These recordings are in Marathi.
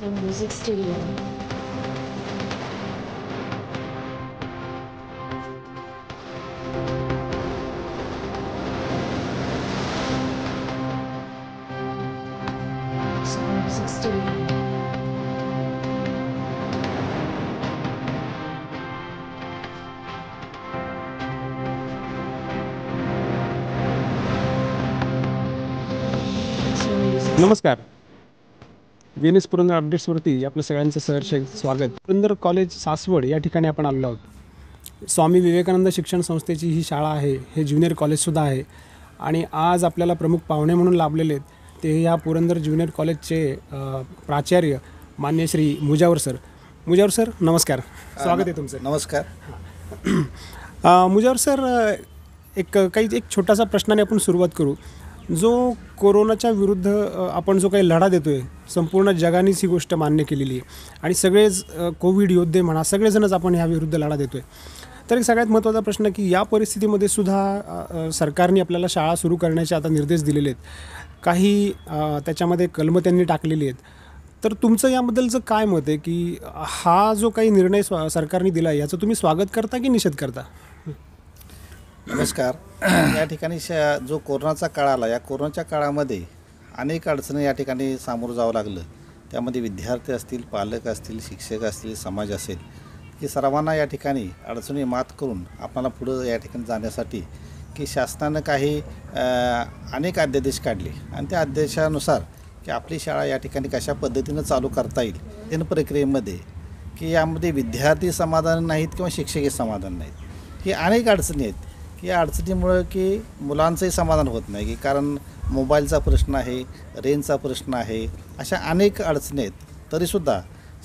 National Music Studio. National Music Studio. National Music. नमस्कार. व्ही.एन.एस. पुरंदर अपडेट्सवरती आपलं सगळ्यांचं सहर्ष स्वागत. पुरंदर कॉलेज सासवड या ठिकाणी आपण आलेलो आहोत. स्वामी विवेकानंद शिक्षण संस्थेची ही शाळा आहे, हे ज्युनियर कॉलेजसुद्धा आहे. आणि आज आपल्याला प्रमुख पाहुणे म्हणून लाभलेले आहेत ते या पुरंदर ज्युनियर कॉलेजचे प्राचार्य मान्य श्री मुजावर सर. मुजावर सर, नमस्कार, स्वागत आहे तुमचं. नमस्कार. मुजावर सर, एक छोटासा प्रश्नाने आपण सुरुवात करू. जो कोरोनाच्या विरुद्ध आपण जो काही लढा देतो आहे, संपूर्ण जगानेच ही गोष्ट मान्य केलेली आहे आणि सगळेच कोविड योद्धे म्हणा, सगळेजणच आपण ह्या विरुद्ध लढा देतो आहे. तर एक सगळ्यात महत्त्वाचा प्रश्न की या परिस्थितीमध्ये सुद्धा सरकारने आपल्याला शाळा सुरू करण्याचे आता निर्देश दिलेले आहेत. काही त्याच्यामध्ये कलमं त्यांनी टाकलेली आहेत. तर तुमचं याबद्दलचं काय मत आहे की हा जो काही निर्णय सरकारने दिला आहे याचं तुम्ही स्वागत करता की निषेध करता? नमस्कार. या ठिकाणी जो कोरोनाचा काळ आला, या कोरोनाच्या काळामध्ये अनेक अडचणी या ठिकाणी सामोरं जावं लागलं. त्यामध्ये विद्यार्थी असतील, पालक असतील, शिक्षक असतील, समाज असेल, हे सर्वांना या ठिकाणी अडचणी मात करून आपल्याला पुढं या ठिकाणी जाण्यासाठी की शासनानं काही अनेक अध्यादेश काढले आणि त्या अध्यादेशानुसार की आपली शाळा या ठिकाणी कशा पद्धतीनं चालू करता येईल त्या प्रक्रियेमध्ये की यामध्ये विद्यार्थी समाधान नाहीत किंवा शिक्षकही समाधान नाहीत. ही अनेक अडचणी आहेत की या अडचणीमुळं की मुलांचंही समाधान होत नाही की कारण मोबाईलचा प्रश्न आहे, रेंजचा प्रश्न आहे, अशा अनेक अडचणी आहेत. तरीसुद्धा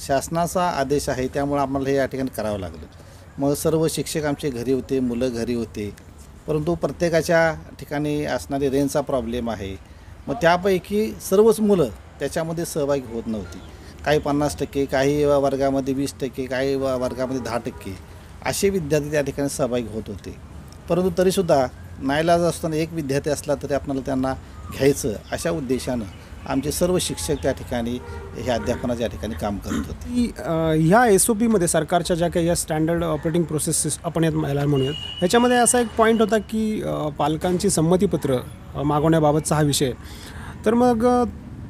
शासनाचा आदेश आहे, त्यामुळं आम्हाला हे या ठिकाणी करावं लागलं. मग सर्व शिक्षक आमचे घरी होते, मुलं घरी होते, परंतु प्रत्येकाच्या ठिकाणी असणारी रेंजचा प्रॉब्लेम आहे. मग त्यापैकी सर्वच मुलं त्याच्यामध्ये सहभागी होत नव्हती. काही 50%, काही वर्गामध्ये 20%, काही वर्गामध्ये 10% असे विद्यार्थी त्या ठिकाणी सहभागी होत होते. परंतु तरीसुद्धा नाईलाज असताना एक विद्यार्थी असला तरी आपल्याला त्यांना घ्यायचं अशा उद्देशानं आमचे सर्व शिक्षक त्या ठिकाणी हे अध्यापनाच्या या ठिकाणी काम करत होते. ह्या SOPमध्ये सरकारच्या ज्या काही या स्टँडर्ड ऑपरेटिंग प्रोसेसेस आपण याला म्हणूयात, ह्याच्यामध्ये असा एक पॉईंट होता की पालकांची संमतीपत्र मागवण्याबाबतचा हा विषय. तर मग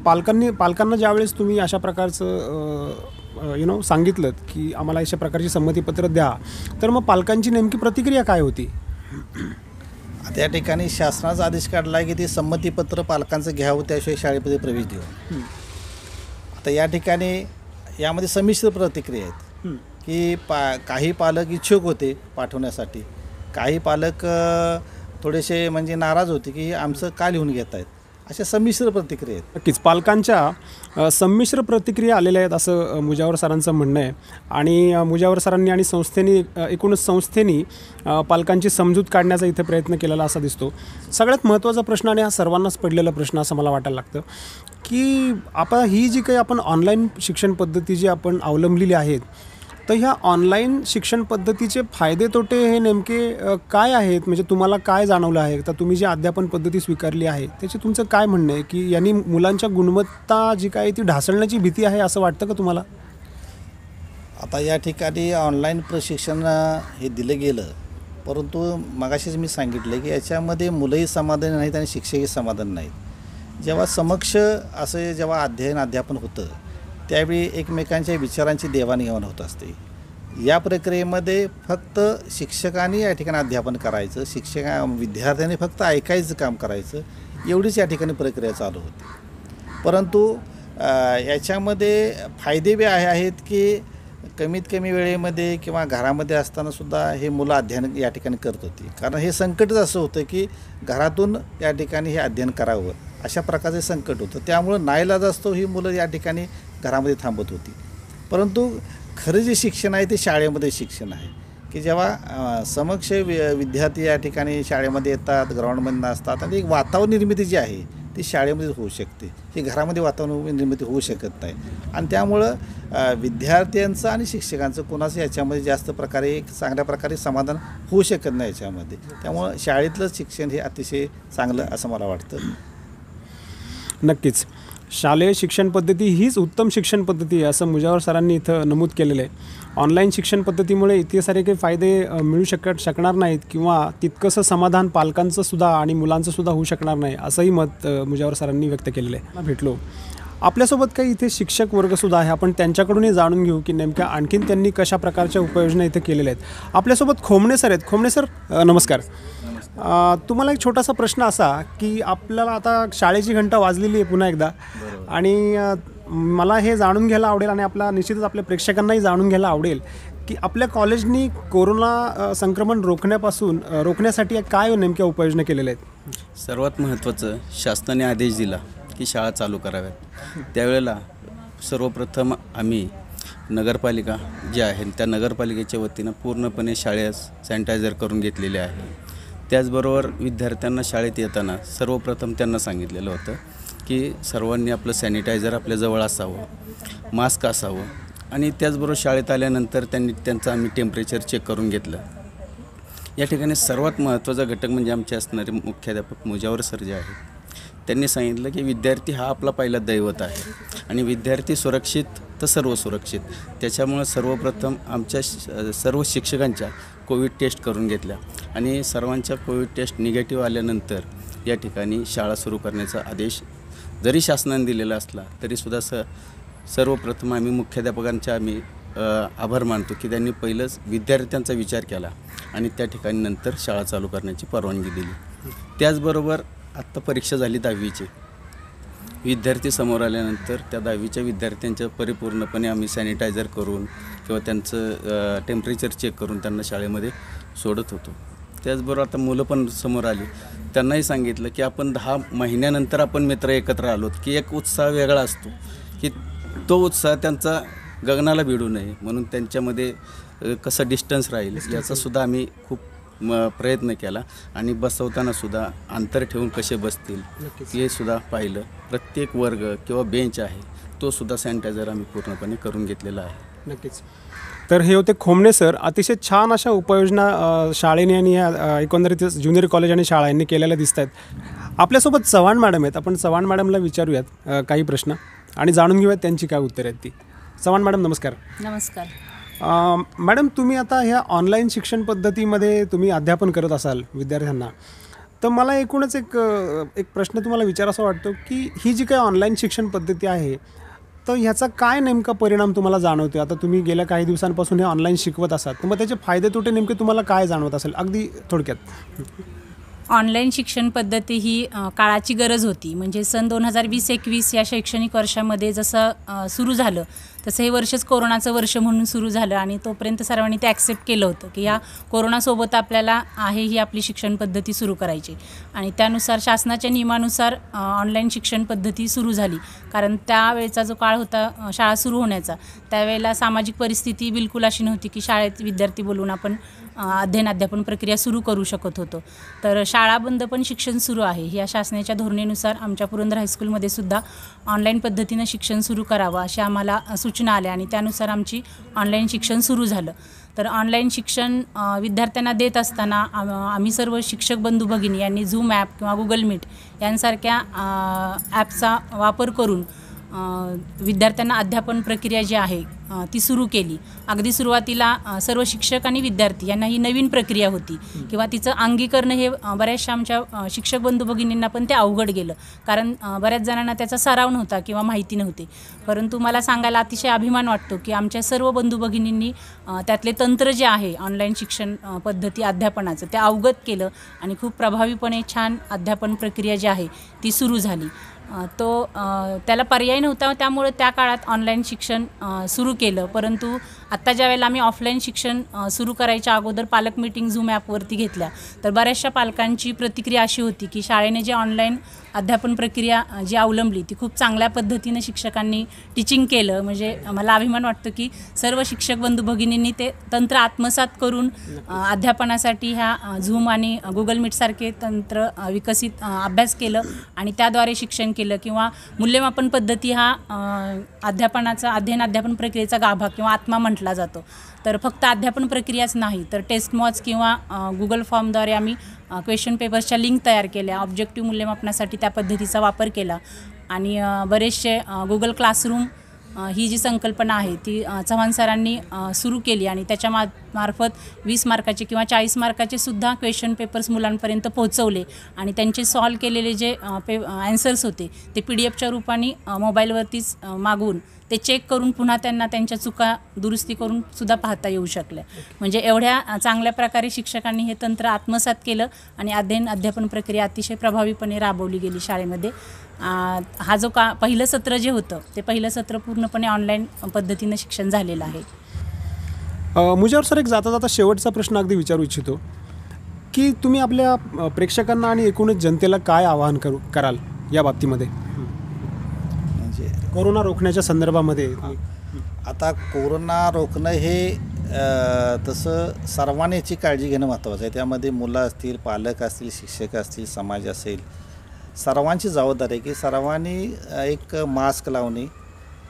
पालकांना ज्यावेळेस तुम्ही अशा प्रकारचं सांगितलं की आम्हाला अशा प्रकारची संमतीपत्र द्या, तर मग पालकांची नेमकी प्रतिक्रिया काय होती? आता या ठिकाणी शासनाचा आदेश काढला आहे की ते संमतीपत्र पालकांचं घ्यावं, त्याशिवाय शाळेमध्ये प्रवेश देऊ. आता या ठिकाणी यामध्ये संमिश्र प्रतिक्रिया आहेत की काही पालक इच्छुक होते पाठवण्यासाठी, काही पालक थोडेसे म्हणजे नाराज होते की आमचं का लिहून घेत आहेत. अशा संमिश्र प्रतिक्रिया आहेत. नक्कीच पालकांच्या संमिश्र प्रतिक्रिया आलेल्या आहेत असं मुजावर सरांचं म्हणणं आहे. आणि मुजावर सरांनी आणि एकूणच संस्थेने पालकांची समजूत काढण्याचा इथे प्रयत्न केलेला असा दिसतो. सगळ्यात महत्त्वाचा प्रश्न आणि हा सर्वांनाच पडलेला प्रश्न असं मला वाटायला लागतं की आता ही जी काही आपण ऑनलाईन शिक्षण पद्धती जी आपण अवलंबलेली आहेत, तर ह्या ऑनलाईन शिक्षण पद्धतीचे फायदे तोटे हे नेमके काय आहेत? म्हणजे तुम्हाला काय जाणवलं आहे? तर तुम्ही जी अध्यापन पद्धती स्वीकारली आहे त्याची तुमचं काय म्हणणं आहे की यांनी मुलांच्या गुणवत्ता जी काय ती ढासळण्याची भीती आहे असं वाटतं का तुम्हाला? आता या ठिकाणी ऑनलाईन प्रशिक्षण हे दिलं गेलं, परंतु मगाशीच मी सांगितलं की याच्यामध्ये मुलंही समाधानी नाहीत आणि शिक्षकही समाधान नाहीत. जेव्हा समक्ष असं जेव्हा अध्यापन होतं त्यावेळी एकमेकांच्या विचारांची देवाणघेवाण होत असते. या प्रक्रियेमध्ये फक्त शिक्षकांनी या ठिकाणी अध्यापन करायचं, विद्यार्थ्यांनी फक्त ऐकायचं काम करायचं, एवढीच या ठिकाणी प्रक्रिया चालू होती. परंतु याच्यामध्ये फायदे बी आहेत की कमीत कमी वेळेमध्ये किंवा घरामध्ये असतानासुद्धा हे मुलं अध्ययन या ठिकाणी करत होती. कारण हे संकटच असं होतं की घरातून या ठिकाणी हे अध्ययन करावं अशा प्रकारचे संकट होतं. त्यामुळं नाईलाज असतो ही मुलं या ठिकाणी घरामध्ये थांबत होती. परंतु खरं जे शिक्षण आहे ते शाळेमध्ये शिक्षण आहे की जेव्हा समक्ष विद्यार्थी या ठिकाणी शाळेमध्ये येतात, ग्राउंडमध्ये असतात आणि एक वातावरण निर्मिती जी आहे ती शाळेमध्ये होऊ शकते. ही घरामध्ये वातावरण निर्मिती होऊ शकत नाही. आणि त्यामुळं विद्यार्थ्यांचं आणि शिक्षकांचं कोणाचं याच्यामध्ये जास्त प्रकारे एक चांगल्या प्रकारे समाधान होऊ शकत नाही याच्यामध्ये. त्यामुळं शाळेतलं शिक्षण हे अतिशय चांगलं असं मला वाटतं. नक्कीच. शालेय शिक्षण पद्धती हीच उत्तम शिक्षण पद्धती आहे असं मुजावर सरांनी इथं नमूद केलेलं आहे. ऑनलाईन शिक्षण पद्धतीमुळे इतके सारे काही फायदे मिळू शकणार नाहीत किंवा तितकंसं समाधान पालकांचं सुद्धा आणि मुलांचं सुद्धा होऊ शकणार नाही असंही मत मुजावर सरांनी व्यक्त केलेलं आहे. भेटलो आपल्यासोबत काही इथे शिक्षक वर्गसुद्धा आहे. आपण त्यांच्याकडूनही जाणून घेऊ की नेमक्या आणखीन त्यांनी कशा प्रकारच्या उपाययोजना इथे केलेल्या आहेत. आपल्यासोबत खोमणे सर आहेत. खोमणे सर नमस्कार. तुम्हाला एक छोटासा प्रश्न असा की आपल्याला आता शाळेची घंटा वाजलेली आहे पुन्हा एकदा आणि मला हे जाणून घ्यायला आवडेल आणि निश्चितच आपल्या प्रेक्षकांनाही जाणून घ्यायला आवडेल की आपल्या कॉलेजनी कोरोना संक्रमण रोखण्यासाठी काय नेमक्या उपाययोजना केलेल्या आहेत. सर्वात महत्त्वाचं शासनाने आदेश दिला की शाळा चालू कराव्यात. त्यावेळेला सर्वप्रथम आम्ही नगरपालिका जी आहे त्या नगरपालिकेच्या वतीनं पूर्णपणे शाळेस सॅनिटायझर करून घेतलेले आहे. त्याचबरोबर विद्यार्थ्यांना शाळेत येताना सर्वप्रथम त्यांना सांगितलेलं होतं की सर्वांनी आपलं सॅनिटायझर आपल्याजवळ असावं, मास्क असावं आणि त्याचबरोबर शाळेत आल्यानंतर त्यांचं आम्ही टेम्परेचर चेक करून घेतलं. या ठिकाणी सर्वात महत्त्वाचा घटक म्हणजे आमचे असणारे मुख्याध्यापक मुजावर सर जे आहेत त्यांनी सांगितलं की विद्यार्थी हा आपला पहिला दैवत आहे आणि विद्यार्थी सुरक्षित तर सर्व सुरक्षित. त्याच्यामुळं सर्वप्रथम आमच्या सर्व शिक्षकांच्या कोविड टेस्ट करून घेतल्या आणि सर्वांच्या कोविड टेस्ट निगेटिव्ह आल्यानंतर या ठिकाणी शाळा सुरू करण्याचा आदेश जरी शासनाने दिलेला असला तरीसुद्धा सर्वप्रथम आम्ही मुख्याध्यापकांच्या आभार मानतो की त्यांनी पहिलंच विद्यार्थ्यांचा विचार केला आणि त्या ठिकाणी नंतर शाळा चालू करण्याची परवानगी दिली. त्याचबरोबर आत्ता परीक्षा झाली 10वीची. विद्यार्थी समोर आल्यानंतर त्या 10वीच्या विद्यार्थ्यांच्या परिपूर्णपणे आम्ही सॅनिटायझर करून किंवा त्यांचं टेम्परेचर चेक करून त्यांना शाळेमध्ये सोडत होतो. त्याचबरोबर आता मुलं पण समोर आली, त्यांनाही सांगितलं की आपण 10 महिन्यानंतर आपण मित्र एकत्र आलोत की एक उत्साह वेगळा असतो की तो उत्साह त्यांचा गगनाला भिडू नये म्हणून त्यांच्यामध्ये कसं डिस्टन्स राहील याचासुद्धा आम्ही खूप प्रयत्न केला आणि बसवतानासुद्धा अंतर ठेवून कसे बसतील हे सुद्धा पाहिलं. प्रत्येक वर्ग किंवा बेंच आहे तो सुद्धा सॅनिटायझर आम्ही पूर्णपणे करून घेतलेला आहे. नक्कीच. तर हे होते खोमणे सर. अतिशय छान अशा उपाययोजना शाळेने आणि एकंदरीत ज्युनियर कॉलेज आणि शाळा यांनी केलेल्या दिसत आहेत. आपल्यासोबत चव्हाण मॅडम आहेत. आपण चव्हाण मॅडमला विचारूयात काही प्रश्न आणि जाणून घेऊयात त्यांची काय उत्तरं आहेत ती. चव्हाण मॅडम नमस्कार. नमस्कार. मॅडम तुम्ही आता ह्या ऑनलाईन शिक्षण पद्धतीमध्ये तुम्ही अध्यापन करत असाल विद्यार्थ्यांना, तर मला एकूणच एक प्रश्न तुम्हाला विचारायचा वाटतो की ही जी काही ऑनलाईन शिक्षण पद्धती आहे तर ह्याचा काय नेमका परिणाम तुम्हाला जाणवतो. आता तुम्ही गेल्या काही दिवसांपासून हे ऑनलाईन शिकवत असाल तर मग त्याचे फायदे तोटे नेमके तुम्हाला काय जाणवत असेल अगदी थोडक्यात. ऑनलाईन शिक्षण पद्धती ही काळाची गरज होती. म्हणजे सन 2020-21 या शैक्षणिक वर्षामध्ये जसं सुरू झालं तसं हे वर्षच कोरोनाचं वर्ष म्हणून सुरू झालं आणि तोपर्यंत सर्वांनी ते ॲक्सेप्ट केलं होतं की या कोरोनासोबत आपल्याला ही आपली शिक्षण पद्धती सुरू करायची आणि त्यानुसार शासनाच्या नियमानुसार ऑनलाईन शिक्षण पद्धती सुरू झाली. कारण त्यावेळेचा जो काळ होता शाळा सुरू होण्याचा त्यावेळेला सामाजिक परिस्थिती बिलकुल अशी नव्हती की शाळेत विद्यार्थी बोलवून आपण अध्ययन प्रक्रिया सुरू करू शकत होतो. तर शाळा बंद पण शिक्षण सुरू आहे या शासनाच्या धोरणेनुसार आमच्या पुरंदर हायस्कूलमध्ये सुद्धा ऑनलाईन पद्धतीनं शिक्षण सुरू करावं अशा आम्हाला सूचना आल्या आणि त्यानुसार आमची ऑनलाईन शिक्षण सुरू झालं. तर ऑनलाईन शिक्षण विद्यार्थ्यांना देत असताना आम्ही सर्व शिक्षक बंधू भगिनी यांनी झूम ॲप किंवा गुगल मीट यांसारख्या ॲपचा वापर करून विद्यार्थ्यांना अध्यापन प्रक्रिया जी आहे ती सुरू केली. अगदी सुरुवातीला सर्व शिक्षक आणि विद्यार्थी यांना ही नवीन प्रक्रिया होती किंवा तिचं अंगीकरण हे बऱ्याचशा आमच्या शिक्षक बंधू भगिनींना पण ते अवघड गेलं. कारण बऱ्याच जणांना त्याचा सराव नव्हता किंवा माहिती नव्हती. परंतु मला सांगायला अतिशय अभिमान वाटतो की आमच्या सर्व बंधू भगिनींनी त्यातले तंत्र जे आहे ऑनलाईन शिक्षण पद्धती अध्यापनाचं ते अवगत केलं आणि खूप प्रभावीपणे छान अध्यापन प्रक्रिया जी आहे ती सुरू झाली. त्याला पर्याय नव्हता त्यामुळे त्या काळात ऑनलाईन शिक्षण सुरू केलं. परंतु आत्ता ज्या वेळेला आम्ही ऑफलाईन शिक्षण सुरू करायच्या अगोदर पालक मीटिंग झूम ॲपवरती घेतल्या तर बऱ्याचशा पालकांची प्रतिक्रिया अशी होती की शाळेने जे ऑनलाईन अध्यापन प्रक्रिया जी अवलंबली ती खूप चांगल्या पद्धतीने शिक्षकांनी टीचिंग केलं. म्हणजे मला अभिमान वाटतो की सर्व शिक्षक बंधू भगिनींनी ते तंत्र आत्मसात करून अध्यापनासाठी ह्या झूम आणि गुगल मीटसारखे तंत्र विकसित अभ्यास केलं आणि त्याद्वारे शिक्षण केलं किंवा मूल्यमापन पद्धती हा अध्ययन प्रक्रियेचा गाभा किंवा आत्मा म्हटला जातो. तर फक्त अध्यापन प्रक्रियाच नाही तर टेस्ट मॉच किंवा गुगल फॉर्मद्वारे आम्ही क्वेश्चन पेपर्सच्या लिंक तयार केल्या, ऑब्जेक्टिव्ह मूल्यमापनासाठी त्या पद्धतीचा वापर केला आणि बरेचसे गुगल क्लासरूम ही जी संकल्पना आहे ती चव्हाण सरांनी सुरू केली आणि त्याच्या मार्फत 20 मार्काचे किंवा 40 मार्काचे सुद्धा क्वेश्चन पेपर्स मुलांपर्यंत पोहोचवले आणि त्यांचे सॉल्व केलेले जे ॲन्सर्स होते ते PDF च्या रूपाने मोबाईलवरतीच मागवून ते चेक करून पुन्हा त्यांना त्यांच्या चुका दुरुस्ती करून सुद्धा पाहता येऊ शकल्या. म्हणजे एवढ्या चांगल्या प्रकारे शिक्षकांनी हे तंत्र आत्मसात केलं आणि अध्यापन प्रक्रिया अतिशय प्रभावीपणे राबवली गेली शाळेमध्ये. हा जो पहिलं सत्र जे होतं ते पहिलं सत्र पूर्णपणे ऑनलाईन पद्धतीनं शिक्षण झालेलं आहे. मुजावर सर, एक जाता शेवटचा प्रश्न अगदी विचारू इच्छितो की तुम्ही आपल्या प्रेक्षकांना आणि एकूणच जनतेला काय आवाहन कराल या बाबतीमध्ये, म्हणजे कोरोना रोखण्याच्या संदर्भामध्ये? आता कोरोना रोखणं हे तसं सर्वांनी याची काळजी घेणं महत्त्वाचं आहे. त्यामध्ये मुलं असतील, पालक असतील, शिक्षक असतील, समाज असेल, सर्वांची जबाबदारी आहे की सर्वांनी एक मास्क लावणे,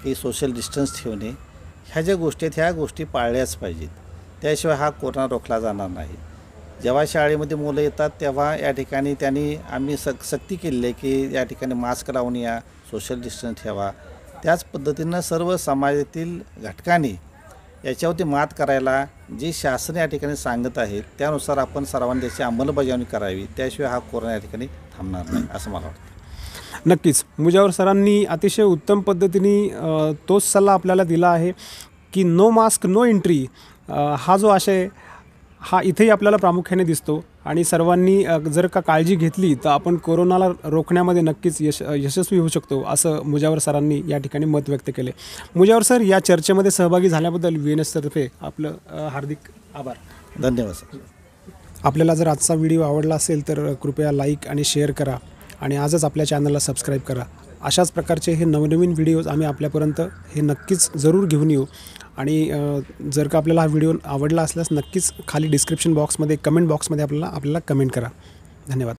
की सोशल डिस्टन्स ठेवणे, ह्या ज्या गोष्टी आहेत ह्या गोष्टी पाळल्याच पाहिजेत. त्याशिवाय हा कोरोना रोखला जाणार नाही. जेव्हा शाळेमध्ये मुलं येतात तेव्हा या ठिकाणी आम्ही सक्ती केलेली आहे की या ठिकाणी मास्क लावून या, सोशल डिस्टन्स ठेवा. त्याच पद्धतीनं सर्व समाजातील घटकांनी याच्यावरती मात करायला जे शासन या ठिकाणी सांगत आहे त्यानुसार आपण सर्वांनी त्याची अंमलबजावणी करावी. त्याशिवाय हा कोरोना या ठिकाणी थांबणार नाही असं मला वाटतं. नक्कीच मुजावर सरांनी अतिशय उत्तम पद्धतीने तोच सल्ला आपल्याला दिला आहे की नो मास्क नो एंट्री हा जो आशय हा इथेही आपल्याला प्रामुख्याने दिसतो आणि सर्वांनी जर का काळजी घेतली तर आपण कोरोनाला रोखण्यामध्ये नक्कीच यशस्वी होऊ शकतो असं मुजावर सरांनी या ठिकाणी मत व्यक्त केले. मुजावर सर, या चर्चेमध्ये सहभागी झाल्याबद्दल VNS तर्फे आपलं हार्दिक आभार. धन्यवाद सर. आपल्याला जर आजचा व्हिडिओ आवडला असेल तर कृपया लाईक आणि शेअर करा आणि आजच आपल्या चॅनलला सबस्क्राईब करा. अशाच प्रकारचे हे नवनवीन व्हिडिओज आम्ही आपल्यापर्यंत हे नक्कीच जरूर घेऊन येऊ आणि जर का आपल्याला हा व्हिडिओ आवडला असल्यास नक्कीच खाली डिस्क्रिप्शन बॉक्समध्ये कमेंट बॉक्समध्ये आपल्याला कमेंट करा. धन्यवाद.